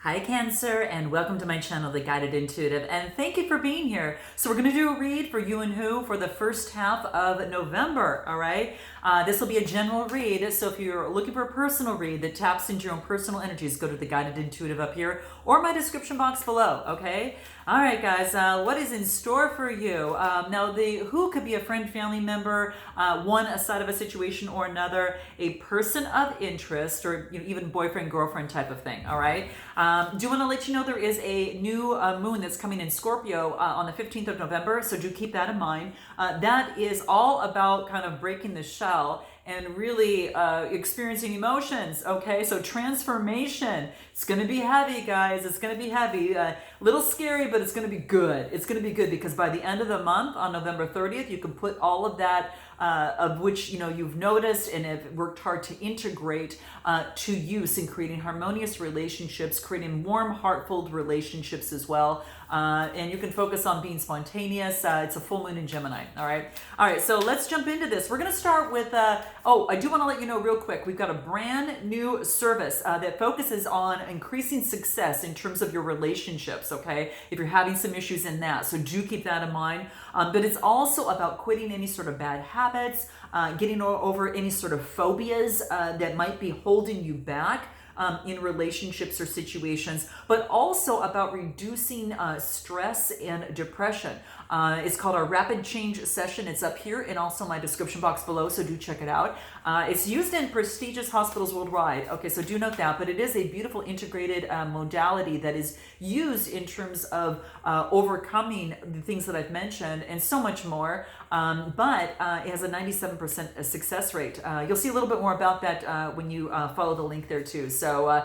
Hi Cancer, and welcome to my channel, The Guided Intuitive, and thank you for being here. So we're going to do a read for you and who for the first half of November, all right? This will be a general read, so if you're looking for a personal read that taps into your own personal energies, go to The Guided Intuitive up here or my description box below, okay? All right, guys, what is in store for you? Now, the who could be a friend, family member, one side of a situation or another, a person of interest, or even boyfriend, girlfriend type of thing, all right? Do want to let you know there is a new moon that's coming in Scorpio on the 15th of November, so do keep that in mind. That is all about kind of breaking the shell and really experiencing emotions, okay? So transformation, it's going to be heavy, guys. It's going to be heavy. A little scary, but it's going to be good. It's going to be good because by the end of the month, on November 30th, you can put all of that of which you've noticed and have worked hard to integrate to use in creating harmonious relationships, creating warm, heart-filled relationships as well. And you can focus on being spontaneous. It's a full moon in Gemini. All right, so let's jump into this. We're going to start with, I do want to let you know real quick, we've got a brand new service that focuses on increasing success in terms of your relationships, okay? If you're having some issues in that, so do keep that in mind. But it's also about quitting any sort of bad habits, getting over any sort of phobias that might be holding you back in relationships or situations, but also about reducing stress and depression. It's called our Rapid Change Session. It's up here and also my description box below, so do check it out. It's used in prestigious hospitals worldwide. Okay, so do note that, but it is a beautiful integrated modality that is used in terms of overcoming the things that I've mentioned and so much more. But it has a 97% success rate. You'll see a little bit more about that when you follow the link there too. So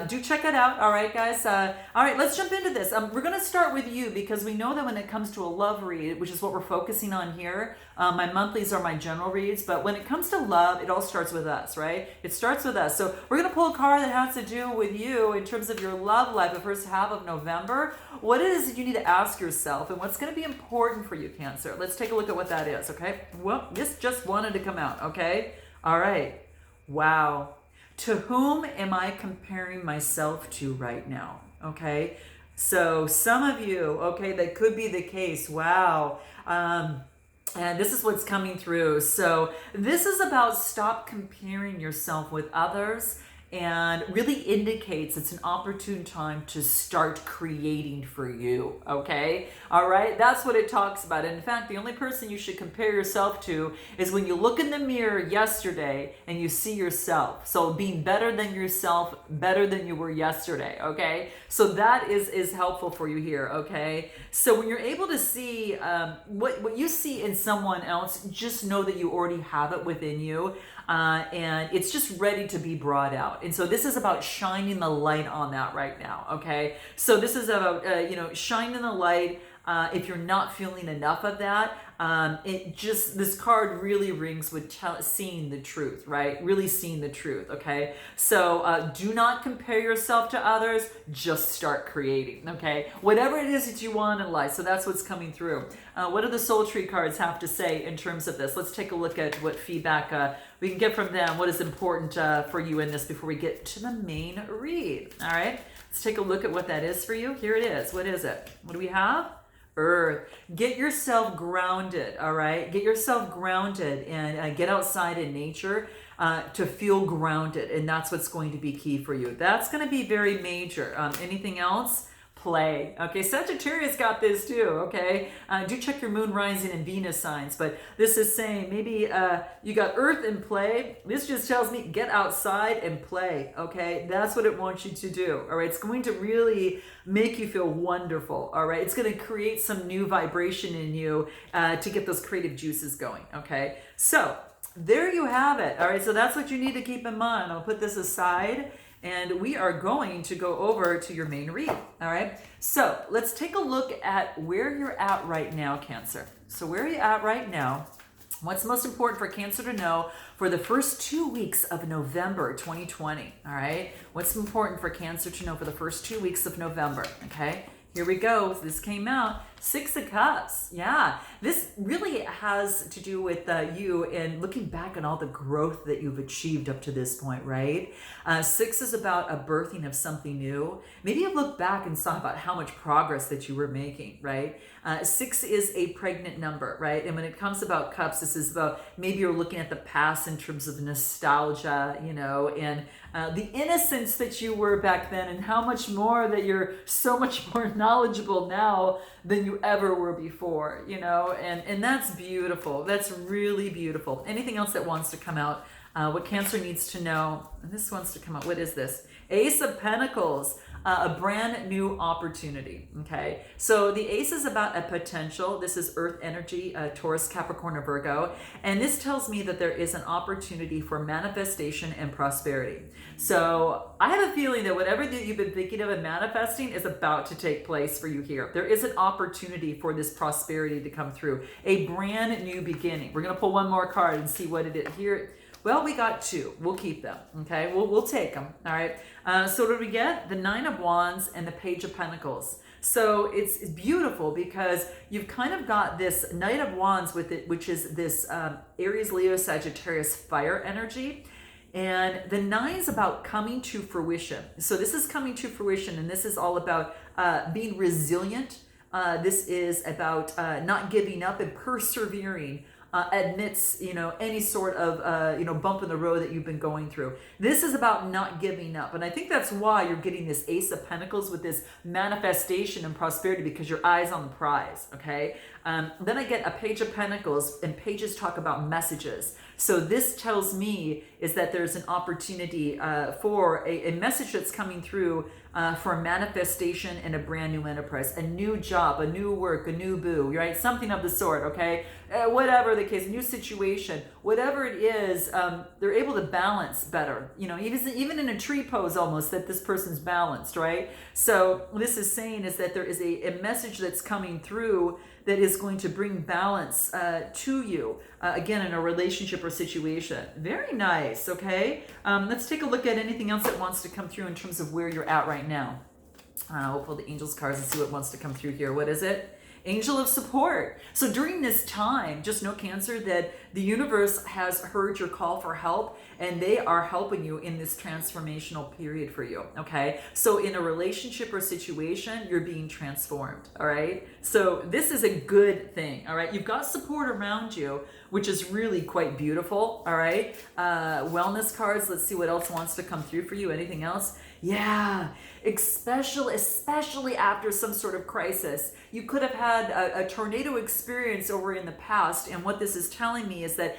do check it out. All right, guys. All right, let's jump into this. We're going to start with you because we know that when it comes to a love read, which is what we're focusing on here, my monthlies are my general reads, but when it comes to love, it all starts with us, right? It starts with us. So we're going to pull a card that has to do with you in terms of your love life the first half of November. What it is that you need to ask yourself and what's going to be important for you, Cancer. Let's take a look at what that is, okay? Well, this just wanted to come out, okay? All right. Wow. To whom am I comparing myself to right now? Okay. So some of you, okay, that could be the case. Wow. And this is what's coming through. So this is about stop comparing yourself with others, and really indicates it's an opportune time to start creating for you, okay? All right, that's what it talks about. And in fact, the only person you should compare yourself to is when you look in the mirror yesterday and you see yourself. So being better than yourself, better than you were yesterday, okay? So that is helpful for you here, okay? So when you're able to see what you see in someone else, just know that you already have it within you. And it's just ready to be brought out. And so this is about shining the light on that right now, okay? So this is about, shining the light. If you're not feeling enough of that, this card really rings with seeing the truth, right? Really seeing the truth, okay? So do not compare yourself to others, just start creating, okay? Whatever it is that you want in life, so that's what's coming through. What do the soul tree cards have to say in terms of this? Let's take a look at what feedback we can get from them, what is important for you in this before we get to the main read, all right? Let's take a look at what that is for you. Here it is. What is it? What do we have? Earth. Get yourself grounded, all right? Get yourself grounded and get outside in nature to feel grounded, and that's what's going to be key for you. That's going to be very major. Anything else? Play. Okay, Sagittarius got this too, okay? Do check your moon, rising, and Venus signs, but this is saying maybe you got Earth in play. This just tells me get outside and play, okay? That's what it wants you to do, all right? It's going to really make you feel wonderful, all right? It's going to create some new vibration in you to get those creative juices going, okay? So there you have it, all right? So that's what you need to keep in mind. I'll put this aside, and we are going to go over to your main read, all right? So let's take a look at where you're at right now, Cancer. So where are you at right now? What's most important for Cancer to know for the first 2 weeks of November 2020, all right? What's important for Cancer to know for the first 2 weeks of November, okay? Here we go. This came out. Six of Cups. Yeah. This really has to do with you and looking back on all the growth that you've achieved up to this point, right? Six is about a birthing of something new. Maybe you look back and saw about how much progress that you were making, right? Six is a pregnant number, right? And when it comes about cups, this is about maybe you're looking at the past in terms of nostalgia, you know, and the innocence that you were back then, and how much more that you're so much more knowledgeable now than you ever were before, you know, and that's beautiful. That's really beautiful. Anything else that wants to come out? What Cancer needs to know? And this wants to come out. What is this? Ace of Pentacles. A brand new opportunity. Okay, so the ace is about a potential. This is earth energy, Taurus, Capricorn, or Virgo, and this tells me that there is an opportunity for manifestation and prosperity. So I have a feeling that whatever that you've been thinking of and manifesting is about to take place for you here. There is an opportunity for this prosperity to come through, a brand new beginning. We're going to pull one more card and see what it is here. Well, we got two. We'll keep them. Okay, we'll take them. All right. So what do we get? The Nine of Wands and the Page of Pentacles. So it's beautiful because you've kind of got this Knight of Wands with it, which is this Aries, Leo, Sagittarius fire energy. And the nine's about coming to fruition. So this is coming to fruition, and this is all about being resilient. This is about not giving up and persevering amidst, you know, any sort of, you know, bump in the road that you've been going through. This is about not giving up. And I think that's why you're getting this Ace of Pentacles with this manifestation and prosperity, because your eye's on the prize, okay? Then I get a Page of Pentacles, and pages talk about messages. So this tells me is that there's an opportunity for a message that's coming through for a manifestation and a brand new enterprise, a new job, a new work, a new boo, right? Something of the sort, okay? Whatever the case, new situation, whatever it is, they're able to balance better. You know, even in a tree pose almost, that this person's balanced, right? So this is saying is that there is a message that's coming through that is going to bring balance to you, again, in a relationship or situation. Very nice, okay? Let's take a look at anything else that wants to come through in terms of where you're at right now. We'll pull the Angels cards and see what wants to come through here. What is it? Angel of support. So during this time, just know, Cancer, that the universe has heard your call for help, and they are helping you in this transformational period for you, okay? So in a relationship or situation, you're being transformed, all right? So this is a good thing, all right? You've got support around you, which is really quite beautiful, all right? Wellness cards, let's see what else wants to come through for you. Anything else? Yeah, especially after some sort of crisis. You could have had a tornado experience over in the past, and what this is telling me is that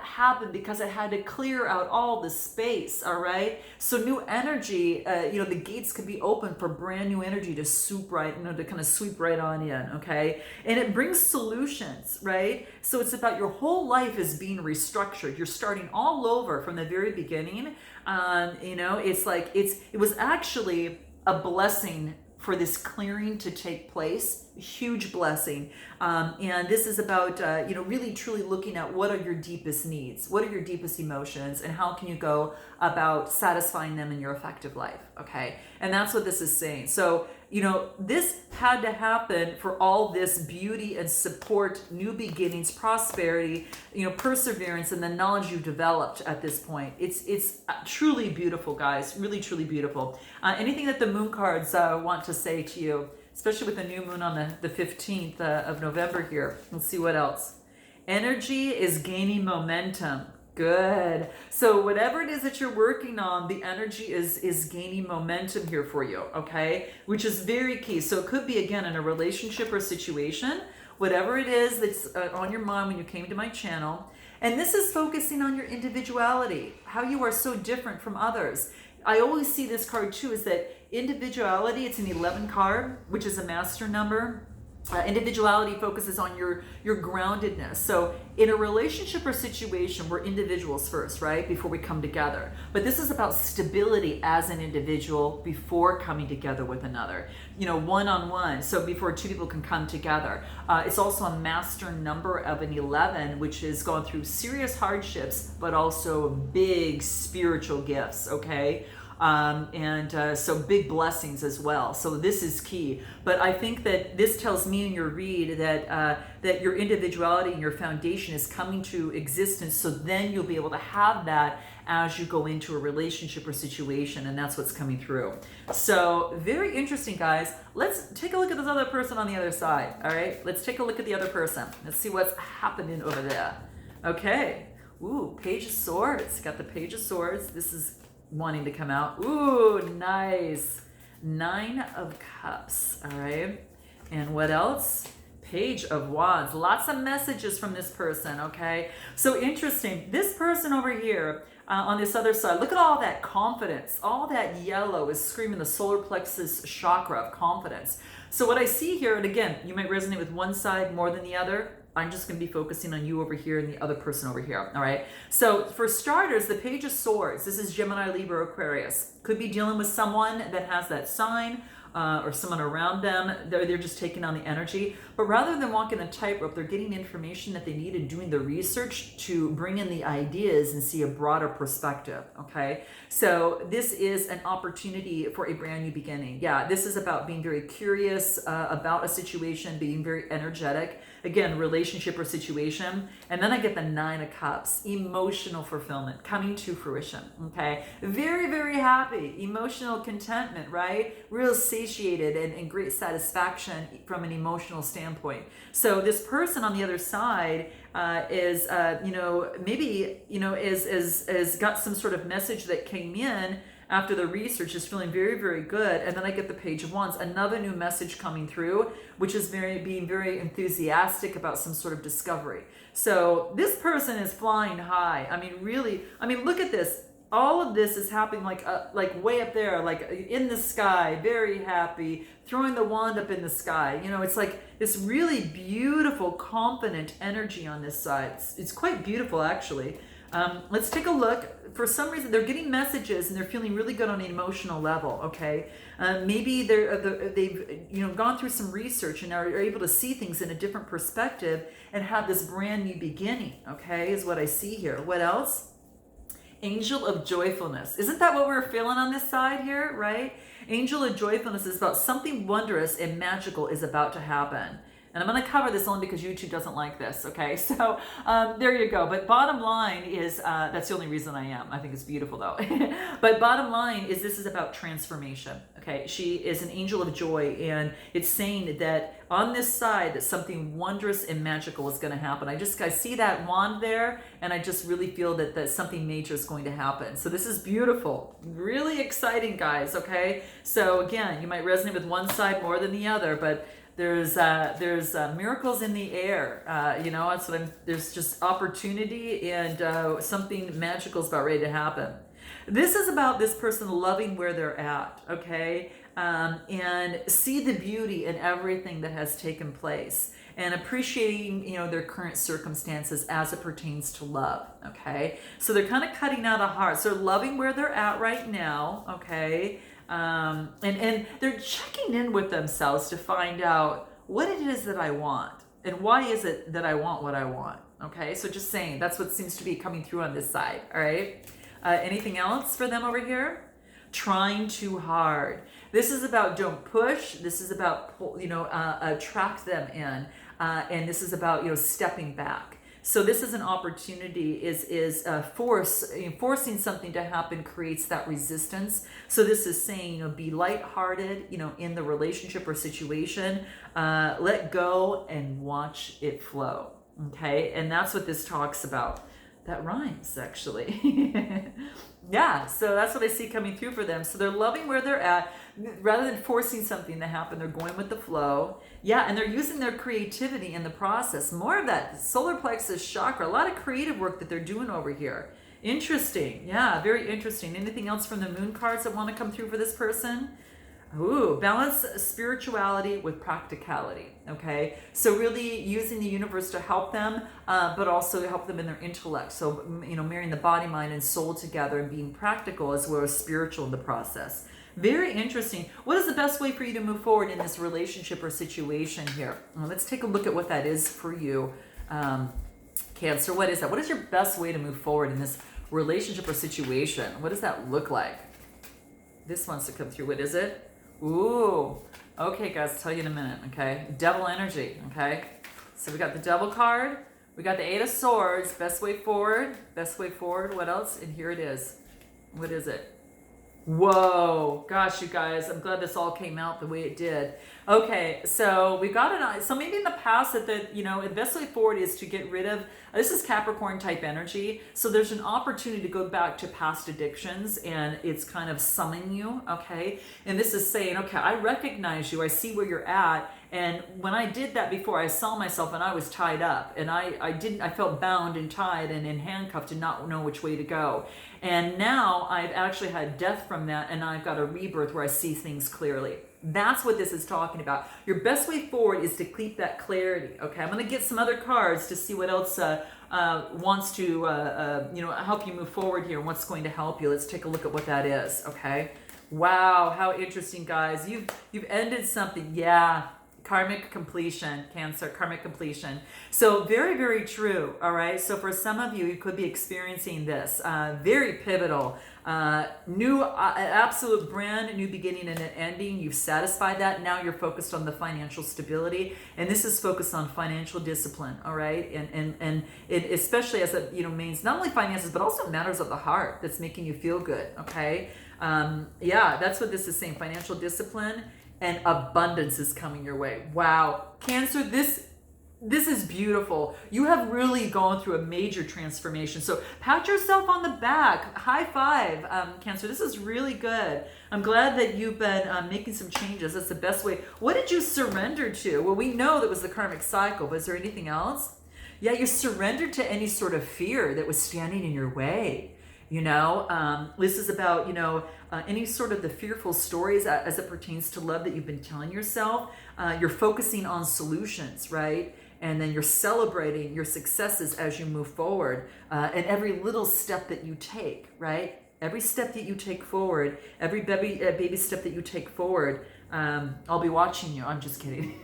happened because it had to clear out all the space, all right? So new energy, you know, the gates could be open for brand new energy to swoop right, you know, to kind of sweep right on in, okay? And it brings solutions, right? So it's about your whole life is being restructured. You're starting all over from the very beginning. You know, it's like, it was actually a blessing for this clearing to take place, a huge blessing. And this is about, you know, really truly looking at what are your deepest needs, what are your deepest emotions, and how can you go about satisfying them in your effective life, okay? And that's what this is saying. So, you know, this had to happen for all this beauty and support, new beginnings, prosperity, you know, perseverance, and the knowledge you've developed at this point. It's truly beautiful, guys, really, truly beautiful. Anything that the moon cards want to say to you, especially with the new moon on the 15th of November here. Let's see what else. Energy is gaining momentum. Good. So whatever it is that you're working on, the energy is gaining momentum here for you, okay? Which is very key. So it could be, again, in a relationship or situation, whatever it is that's on your mind when you came to my channel. And this is focusing on your individuality, how you are so different from others. I always see this card too, is that individuality, it's an 11 card, which is a master number. Individuality focuses on your groundedness. So in a relationship or situation, we're individuals first, right? Before we come together. But this is about stability as an individual before coming together with another. You know, one-on-one. So before two people can come together. It's also a master number of an 11, which is going through serious hardships, but also big spiritual gifts, okay? So big blessings as well. So this is key. But I think that this tells me in your read that that your individuality and your foundation is coming to existence. So then you'll be able to have that as you go into a relationship or situation, and that's what's coming through. So very interesting, guys. Let's take a look at this other person on the other side. All right, let's take a look at the other person. Let's see what's happening over there. Okay. Ooh, Page of Swords. Got the Page of Swords. This is wanting to come out. Ooh, nice. 9 of Cups. All right. And what else? Page of Wands. Lots of messages from this person. Okay. So interesting. This person over here on this other side, look at all that confidence. All that yellow is screaming the solar plexus chakra of confidence. So what I see here, and again, you might resonate with one side more than the other. I'm just going to be focusing on you over here and the other person over here. All right. So for starters, the Page of Swords. This is Gemini, Libra, Aquarius. Could be dealing with someone that has that sign or someone around them. They're just taking on the energy. But rather than walking a tightrope, they're getting information that they need and doing the research to bring in the ideas and see a broader perspective. Okay. So this is an opportunity for a brand new beginning. Yeah. This is about being very curious about a situation, being very energetic. Again, relationship or situation. And then I get the 9 of Cups, emotional fulfillment coming to fruition. Okay. Very, very happy, emotional contentment, right? Real satiated and great satisfaction from an emotional standpoint. So this person on the other side is, maybe, is got some sort of message that came in after the research, is feeling very, very good. And then I get the Page of Wands, another new message coming through, which is being very enthusiastic about some sort of discovery. So this person is flying high. I mean, really, look at this. All of this is happening like way up there, like in the sky, very happy, throwing the wand up in the sky. It's like this really beautiful, confident energy on this side. It's quite beautiful, actually. Let's take a look. For some reason, they're getting messages and they're feeling really good on an emotional level. Okay, maybe they've gone through some research and are able to see things in a different perspective and have this brand new beginning. Okay, is what I see here. What else? Angel of Joyfulness. Isn't that what we're feeling on this side here? Right? Angel of Joyfulness is about something wondrous and magical is about to happen. And I'm going to cover this only because YouTube doesn't like this, okay? So there you go. But bottom line is, that's the only reason I am. I think it's beautiful, though. But bottom line is this is about transformation, okay? She is an angel of joy, and it's saying that on this side that something wondrous and magical is going to happen. I see that wand there, and I just really feel that something major is going to happen. So this is beautiful. Really exciting, guys, okay? So again, you might resonate with one side more than the other, but there's miracles in the air. That's what there's just opportunity and something magical is about ready to happen. This is about this person loving where they're at, okay? And see the beauty in everything that has taken place and appreciating, their current circumstances as it pertains to love, okay? So they're kind of cutting out a heart. So they're loving where they're at right now, okay? And they're checking in with themselves to find out what it is that I want and why is it that I want what I want. Okay, so just saying, that's what seems to be coming through on this side. All right, anything else for them over here? Trying too hard. This is about don't push. This is about attract them in, and this is about stepping back. So this is an opportunity, forcing something to happen creates that resistance. So this is saying, be lighthearted, in the relationship or situation, let go and watch it flow. Okay. And that's what this talks about. That rhymes, actually. Yeah, so that's what I see coming through for them. So they're loving where they're at. Rather than forcing something to happen, they're going with the flow. Yeah, and they're using their creativity in the process. More of that solar plexus chakra. A lot of creative work that they're doing over here. Interesting. Yeah, very interesting. Anything else from the moon cards that want to come through for this person? Ooh, balance spirituality with practicality, okay? So really using the universe to help them, but also help them in their intellect. So, marrying the body, mind, and soul together and being practical as well as spiritual in the process. Very interesting. What is the best way for you to move forward in this relationship or situation here? Well, let's take a look at what that is for you. Cancer, what is that? What is your best way to move forward in this relationship or situation? What does that look like? This wants to come through. What is it? Ooh. Okay, guys, I'll tell you in a minute, okay? Devil energy, okay? So we got the Devil card. We got the Eight of Swords. Best way forward. Best way forward. What else? And here it is. What is it? Whoa, gosh, you guys, I'm glad this all came out the way it did. Okay, so we got it. So maybe in the past that the best way forward is to get rid of, this is Capricorn type energy. So there's an opportunity to go back to past addictions, and it's kind of summoning you, okay? And this is saying, okay, I recognize you. I see where you're at. And when I did that before, I saw myself and I was tied up, and I felt bound and tied and in handcuffed and not know which way to go. And now I've actually had death from that, and I've got a rebirth where I see things clearly. That's what this is talking about. Your best way forward is to keep that clarity. Okay, I'm going to get some other cards to see what else wants to help you move forward here and what's going to help you. Let's take a look at what that is. Okay. Wow, how interesting, guys. You've ended something. Yeah. Karmic completion, Cancer, karmic completion. So very, very true. All right. So for some of you, you could be experiencing this very pivotal, new, absolute brand new beginning and an ending. You've satisfied that. Now you're focused on the financial stability, and this is focused on financial discipline. All right. And it, especially as it means not only finances but also matters of the heart that's making you feel good. Okay. Yeah, that's what this is saying. Financial discipline. And abundance is coming your way. Wow. Cancer, this is beautiful. You have really gone through a major transformation. So pat yourself on the back. High five, Cancer. This is really good. I'm glad that you've been making some changes. That's the best way. What did you surrender to? Well, we know that was the karmic cycle, but is there anything else? Yeah, you surrendered to any sort of fear that was standing in your way. This is about, any sort of the fearful stories as it pertains to love that you've been telling yourself. You're focusing on solutions, right? And then you're celebrating your successes as you move forward, and every little step that you take, right? Every step that you take forward, every baby step that you take forward, I'll be watching you. I'm just kidding.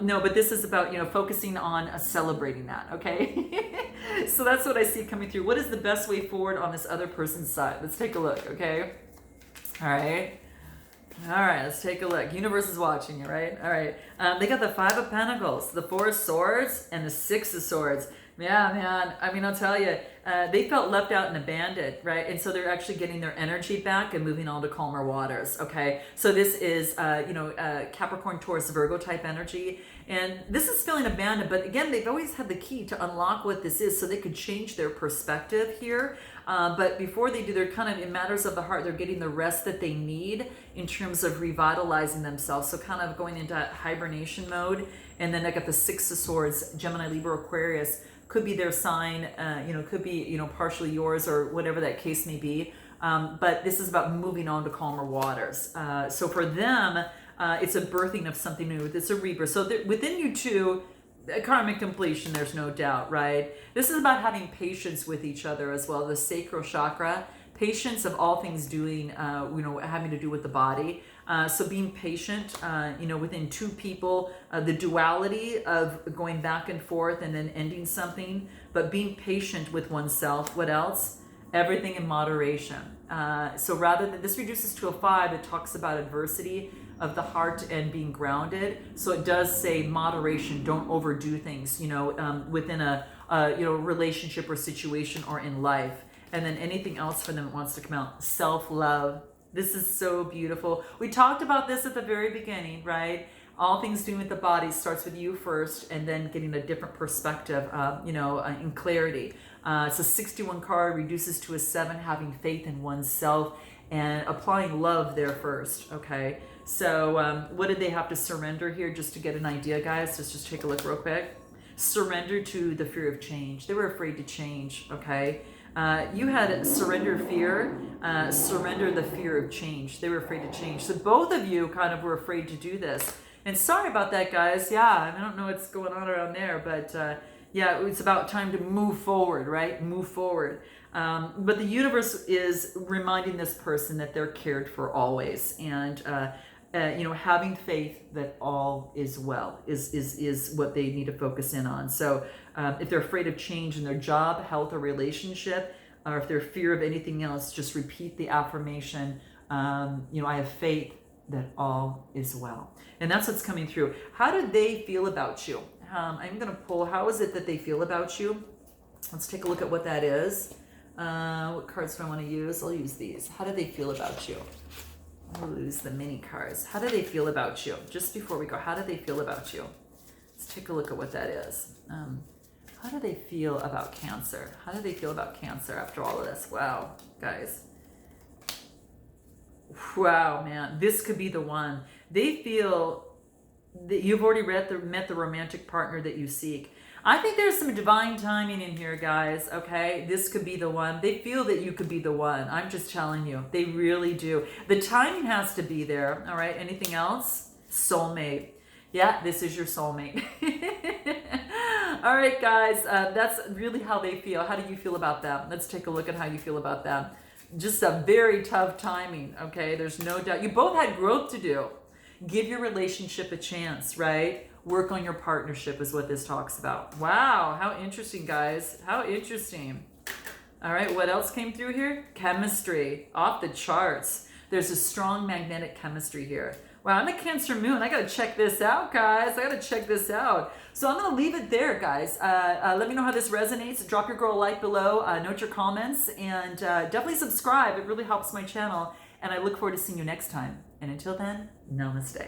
No, but this is about, focusing on celebrating that. Okay. So that's what I see coming through. What is the best way forward on this other person's side? Let's take a look. Okay. All right. Let's take a look. Universe is watching you, right? All right. They got the Five of Pentacles, the Four of Swords, and the Six of Swords. Yeah, man. I mean, I'll tell you, they felt left out and abandoned, right? And so they're actually getting their energy back and moving on to calmer waters, okay? So this is, Capricorn, Taurus, Virgo type energy. And this is feeling abandoned, but again, they've always had the key to unlock what this is so they could change their perspective here. But before they do, they're kind of, in matters of the heart, they're getting the rest that they need in terms of revitalizing themselves. So kind of going into hibernation mode. And then I got the Six of Swords, Gemini, Libra, Aquarius. Could be their sign, could be, partially yours or whatever that case may be. But this is about moving on to calmer waters. So for them, it's a birthing of something new. It's a rebirth. So within you two, karmic completion, there's no doubt, right? This is about having patience with each other as well. The sacral chakra, patience of all things doing, having to do with the body. So being patient, within two people, the duality of going back and forth and then ending something, but being patient with oneself. What else? Everything in moderation. So rather than, this reduces to a 5, it talks about adversity of the heart and being grounded. So it does say moderation, don't overdo things, within a relationship or situation or in life. And then anything else for them that wants to come out, self-love. This is so beautiful. We talked about this at the very beginning, right? All things doing with the body starts with you first, and then getting a different perspective, in clarity. It's a 61 card, reduces to a 7, having faith in oneself and applying love there first, okay? So what did they have to surrender here, just to get an idea, guys? Let's just take a look real quick. Surrender to the fear of change. They were afraid to change, okay? You had surrender fear, surrender the fear of change. They were afraid to change. So both of you kind of were afraid to do this. And sorry about that, guys. Yeah, I don't know what's going on around there, but it's about time to move forward, right? Move forward. But the universe is reminding this person that they're cared for always. And, having faith that all is well is what they need to focus in on. So if they're afraid of change in their job, health, or relationship, or if they're fear of anything else, just repeat the affirmation, I have faith that all is well. And that's what's coming through. How do they feel about you? I'm going to pull, how is it that they feel about you? Let's take a look at what that is. What cards do I want to use? I'll use these. How do they feel about you? I'll use the mini cards. How do they feel about you? Just before we go, how do they feel about you? Let's take a look at what that is. How do they feel about Cancer? How do they feel about Cancer after all of this? Wow, guys. Wow, man. This could be the one. They feel that you've already met the romantic partner that you seek. I think there's some divine timing in here, guys, okay? This could be the one. They feel that you could be the one. I'm just telling you. They really do. The timing has to be there, all right? Anything else? Soulmate. Yeah, this is your soulmate. All right, guys, that's really how they feel. How do you feel about that? Let's take a look at how you feel about that. Just a very tough timing, okay? There's no doubt. You both had growth to do. Give your relationship a chance, right? Work on your partnership is what this talks about. Wow, how interesting, guys. How interesting. All right, what else came through here? Chemistry, off the charts. There's a strong magnetic chemistry here. Wow, I'm a Cancer moon. I got to check this out, guys. I got to check this out. So I'm going to leave it there, guys. Let me know how this resonates. Drop your girl a like below. Note your comments. And definitely subscribe. It really helps my channel. And I look forward to seeing you next time. And until then, namaste.